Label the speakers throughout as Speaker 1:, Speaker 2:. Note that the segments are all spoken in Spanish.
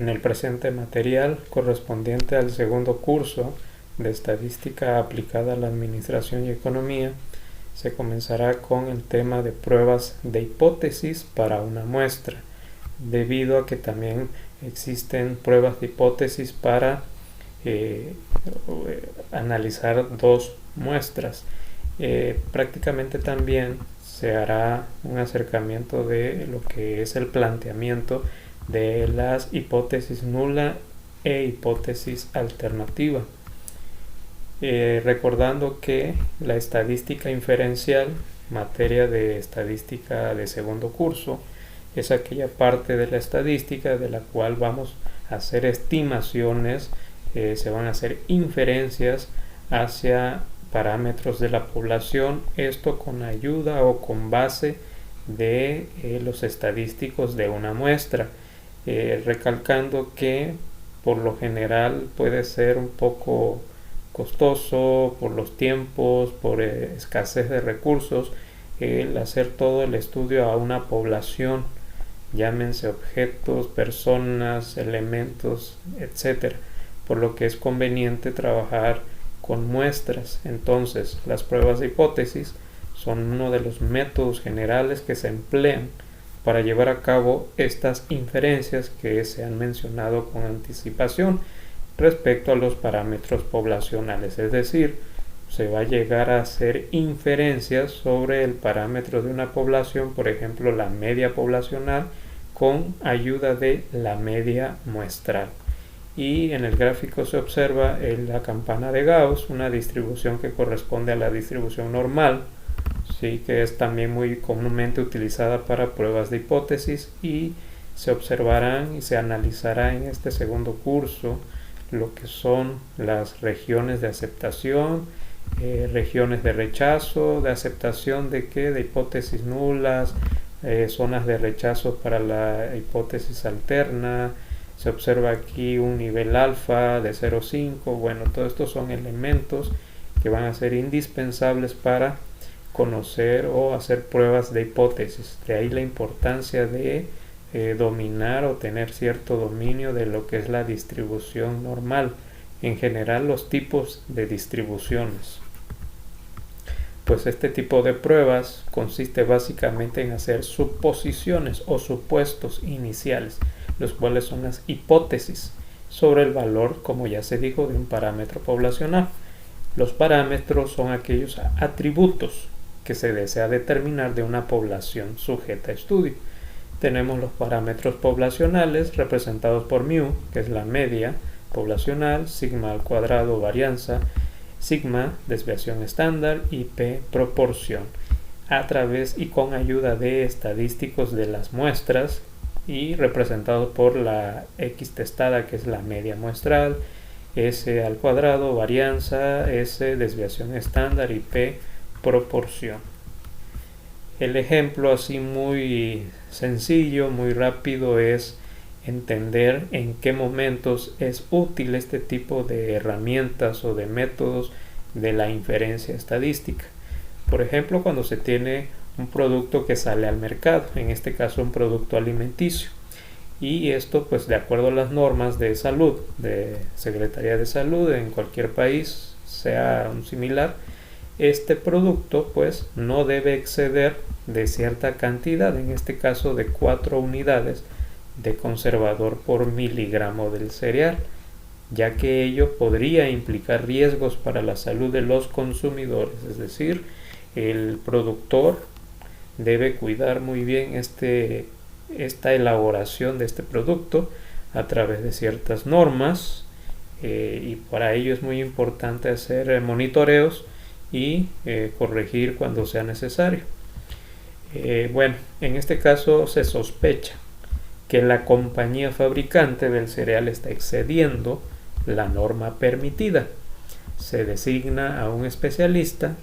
Speaker 1: En el presente material correspondiente al segundo curso de Estadística aplicada a la Administración y Economía, se comenzará con el tema de pruebas de hipótesis para una muestra, debido a que también existen pruebas de hipótesis para analizar dos muestras. Prácticamente también se hará un acercamiento de lo que es el planteamiento de las hipótesis nula e hipótesis alternativa. Recordando que la estadística inferencial, materia de estadística de segundo curso, es aquella parte de la estadística de la cual vamos a hacer estimaciones, se van a hacer inferencias hacia parámetros de la población, esto con ayuda o con base de los estadísticos de una muestra, recalcando que por lo general puede ser un poco costoso por los tiempos, por escasez de recursos, el hacer todo el estudio a una población, llámense objetos, personas, elementos, etcétera, por lo que es conveniente trabajar con muestras. Entonces, las pruebas de hipótesis son uno de los métodos generales que se emplean para llevar a cabo estas inferencias que se han mencionado con anticipación respecto a los parámetros poblacionales, es decir, se va a llegar a hacer inferencias sobre el parámetro de una población, por ejemplo la media poblacional, con ayuda de la media muestral. Y en el gráfico se observa la campana de Gauss, una distribución que corresponde a la distribución normal, ¿sí? Que es también muy comúnmente utilizada para pruebas de hipótesis, y se observarán y se analizará en este segundo curso lo que son las regiones de aceptación, regiones de rechazo, de aceptación de qué, de hipótesis nulas, zonas de rechazo para la hipótesis alterna. Se observa aquí un nivel alfa de 0,5. Bueno, todos estos son elementos que van a ser indispensables para conocer o hacer pruebas de hipótesis. De ahí la importancia de dominar o tener cierto dominio de lo que es la distribución normal, en general los tipos de distribuciones. Pues este tipo de pruebas consiste básicamente en hacer suposiciones o supuestos iniciales, los cuales son las hipótesis sobre el valor, como ya se dijo, de un parámetro poblacional. Los parámetros son aquellos atributos que se desea determinar de una población sujeta a estudio. Tenemos los parámetros poblacionales representados por μ, que es la media poblacional, sigma al cuadrado varianza, sigma desviación estándar y p proporción, a través y con ayuda de estadísticos de las muestras, y representados por la x testada, que es la media muestral, s al cuadrado varianza, s desviación estándar y p proporción. El ejemplo así muy sencillo, muy rápido, es entender en qué momentos es útil este tipo de herramientas o de métodos de la inferencia estadística. Por ejemplo, cuando se tiene un producto que sale al mercado, en este caso un producto alimenticio, y esto pues de acuerdo a las normas de salud, de Secretaría de Salud en cualquier país, sea un similar, este producto pues no debe exceder de cierta cantidad, en este caso de 4 unidades de conservador por miligramo del cereal, ya que ello podría implicar riesgos para la salud de los consumidores. Es decir, el productor debe cuidar muy bien esta elaboración de este producto a través de ciertas normas, y para ello es muy importante hacer monitoreos y corregir cuando sea necesario. Bueno, en este caso se sospecha que la compañía fabricante del cereal está excediendo la norma permitida. Se designa a un especialista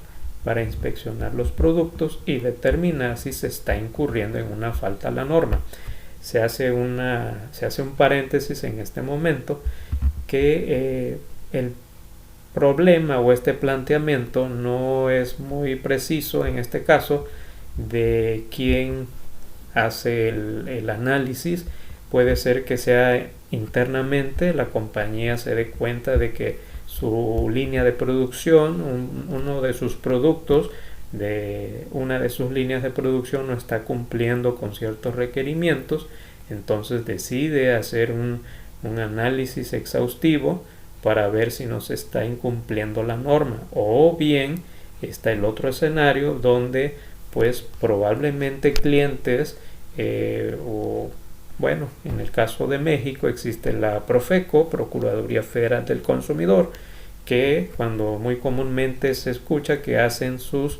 Speaker 1: para inspeccionar los productos y determinar si se está incurriendo en una falta a la norma. Se hace un paréntesis en este momento que el problema o este planteamiento no es muy preciso en este caso de quién hace el análisis, puede ser que sea internamente, la compañía se dé cuenta de que su línea de producción, uno de sus productos, de una de sus líneas de producción no está cumpliendo con ciertos requerimientos, entonces decide hacer un análisis exhaustivo para ver si no se está incumpliendo la norma. O bien está el otro escenario donde pues probablemente clientes o bueno, en el caso de México existe la Profeco, Procuraduría Federal del Consumidor, que cuando muy comúnmente se escucha que hacen sus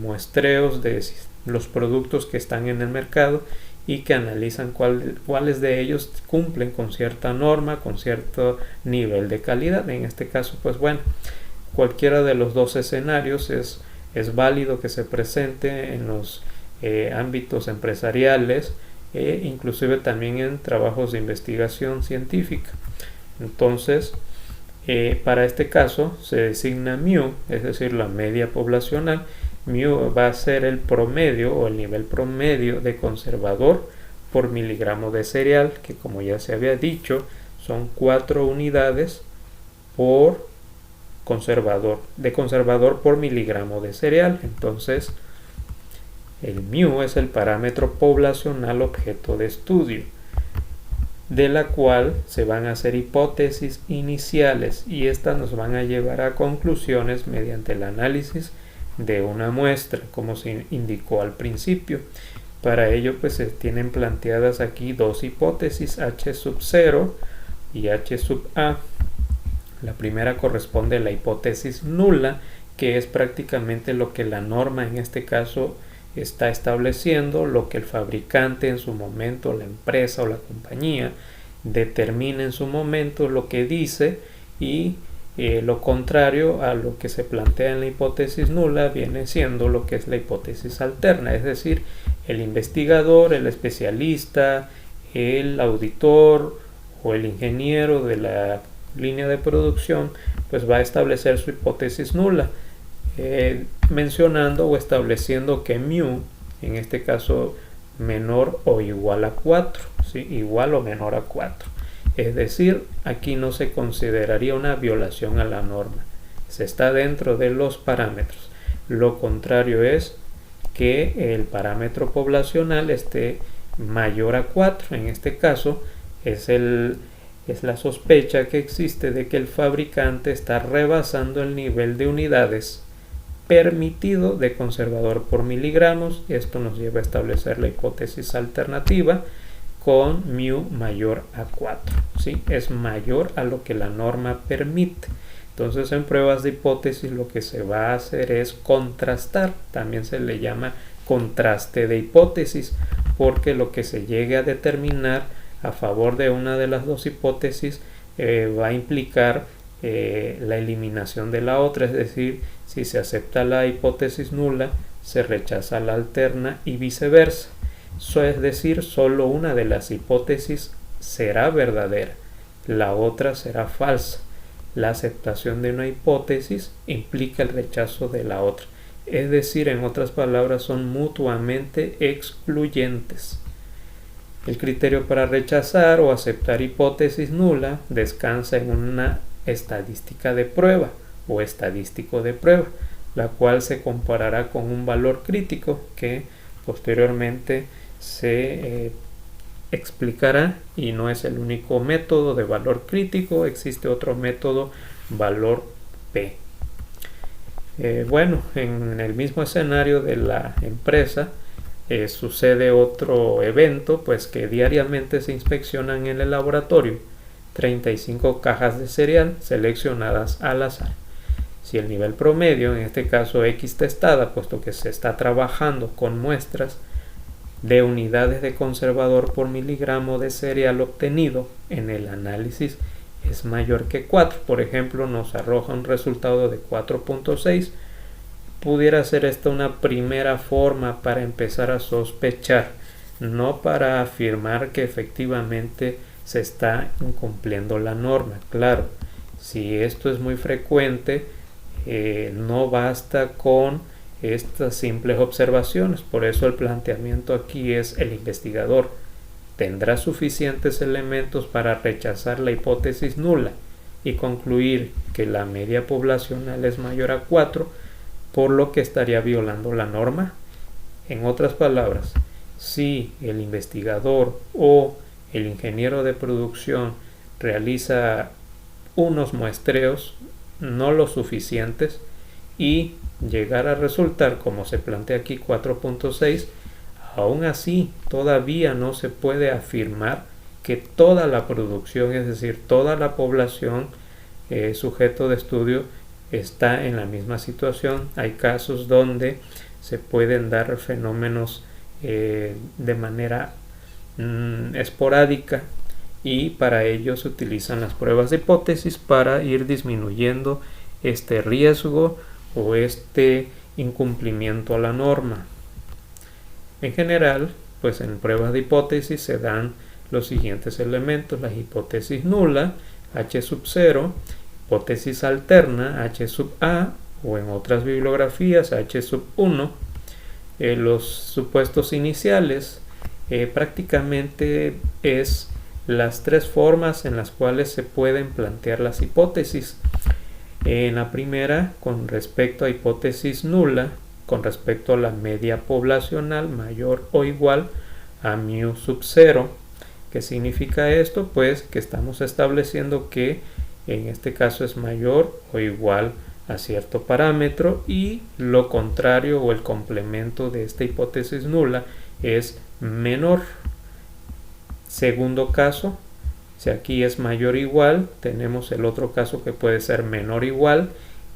Speaker 1: muestreos de los productos que están en el mercado y que analizan cuáles de ellos cumplen con cierta norma, con cierto nivel de calidad. En este caso, pues bueno, cualquiera de los dos escenarios es válido que se presente en los ámbitos empresariales e inclusive también en trabajos de investigación científica. Entonces, para este caso se designa mu, es decir, la media poblacional. Mu va a ser el promedio o el nivel promedio de conservador por miligramo de cereal, que como ya se había dicho, son 4 unidades por conservador por miligramo de cereal. Entonces, el mu es el parámetro poblacional objeto de estudio, de la cual se van a hacer hipótesis iniciales y estas nos van a llevar a conclusiones mediante el análisis de una muestra, como se indicó al principio. Para ello pues se tienen planteadas aquí dos hipótesis, H sub 0 y H sub A. La primera corresponde a la hipótesis nula, que es prácticamente lo que la norma en este caso está estableciendo, lo que el fabricante en su momento, la empresa o la compañía determina en su momento, lo que dice, y lo contrario a lo que se plantea en la hipótesis nula viene siendo lo que es la hipótesis alterna, es decir, el investigador, el especialista, el auditor o el ingeniero de la línea de producción pues va a establecer su hipótesis nula, mencionando o estableciendo que mu, en este caso menor o igual a 4, ¿sí? Igual o menor a 4. Es decir, aquí no se consideraría una violación a la norma, se está dentro de los parámetros. Lo contrario es que el parámetro poblacional esté mayor a 4. En este caso es la sospecha que existe de que el fabricante está rebasando el nivel de unidades permitido de conservador por miligramos. Esto nos lleva a establecer la hipótesis alternativa con mu mayor a 4, ¿sí? Es mayor a lo que la norma permite. Entonces en pruebas de hipótesis lo que se va a hacer es contrastar, también se le llama contraste de hipótesis, porque lo que se llegue a determinar a favor de una de las dos hipótesis va a implicar la eliminación de la otra, es decir, si se acepta la hipótesis nula, se rechaza la alterna y viceversa. Eso es decir, solo una de las hipótesis será verdadera, la otra será falsa. La aceptación de una hipótesis implica el rechazo de la otra, es decir, en otras palabras, son mutuamente excluyentes. El criterio para rechazar o aceptar hipótesis nula descansa en una estadística de prueba o estadístico de prueba, la cual se comparará con un valor crítico que posteriormente se explicará, y no es el único método de valor crítico, existe otro método, valor P. Bueno, en el mismo escenario de la empresa sucede otro evento, pues que diariamente se inspeccionan en el laboratorio 35 cajas de cereal seleccionadas al azar. Si el nivel promedio, en este caso X testada, puesto que se está trabajando con muestras de unidades de conservador por miligramo de cereal obtenido en el análisis, es mayor que 4, por ejemplo nos arroja un resultado de 4.6, pudiera ser esta una primera forma para empezar a sospechar, no para afirmar que efectivamente se está incumpliendo la norma. Claro, si esto es muy frecuente, no basta con estas simples observaciones. Por eso el planteamiento aquí es el investigador tendrá suficientes elementos para rechazar la hipótesis nula y concluir que la media poblacional es mayor a 4, por lo que estaría violando la norma. En otras palabras, si el investigador o el ingeniero de producción realiza unos muestreos no lo suficientes y llegar a resultar, como se plantea aquí, 4.6, aún así todavía no se puede afirmar que toda la producción, es decir, toda la población sujeto de estudio está en la misma situación. Hay casos donde se pueden dar fenómenos de manera esporádica, y para ello se utilizan las pruebas de hipótesis para ir disminuyendo este riesgo o este incumplimiento a la norma. En general, pues en pruebas de hipótesis se dan los siguientes elementos: la hipótesis nula, H sub 0, hipótesis alterna, H sub A, o en otras bibliografías H sub 1. Los supuestos iniciales prácticamente es las tres formas en las cuales se pueden plantear las hipótesis. En la primera, con respecto a hipótesis nula, con respecto a la media poblacional mayor o igual a mu sub 0. ¿Qué significa esto? Pues que estamos estableciendo que en este caso es mayor o igual a cierto parámetro, y lo contrario o el complemento de esta hipótesis nula es menor. Segundo caso, si aquí es mayor o igual, tenemos el otro caso que puede ser menor o igual,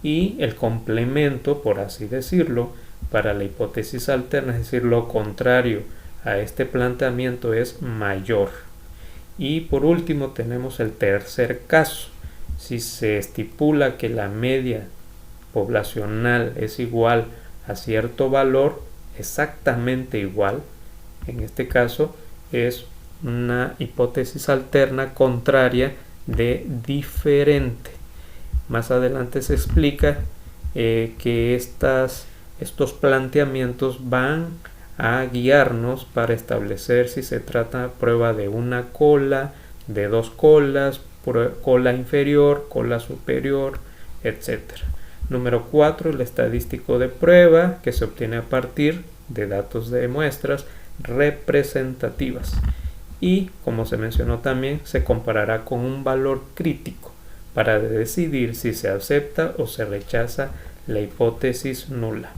Speaker 1: y el complemento, por así decirlo, para la hipótesis alterna, es decir, lo contrario a este planteamiento, es mayor. Y por último tenemos el tercer caso. Si se estipula que la media poblacional es igual a cierto valor, exactamente igual, en este caso es una hipótesis alterna contraria de diferente. Más adelante se explica que estos planteamientos van a guiarnos para establecer si se trata de prueba de una cola, de dos colas, cola inferior, cola superior, etc. Número 4, el estadístico de prueba, que se obtiene a partir de datos de muestras representativas. Y, como se mencionó también, se comparará con un valor crítico para decidir si se acepta o se rechaza la hipótesis nula.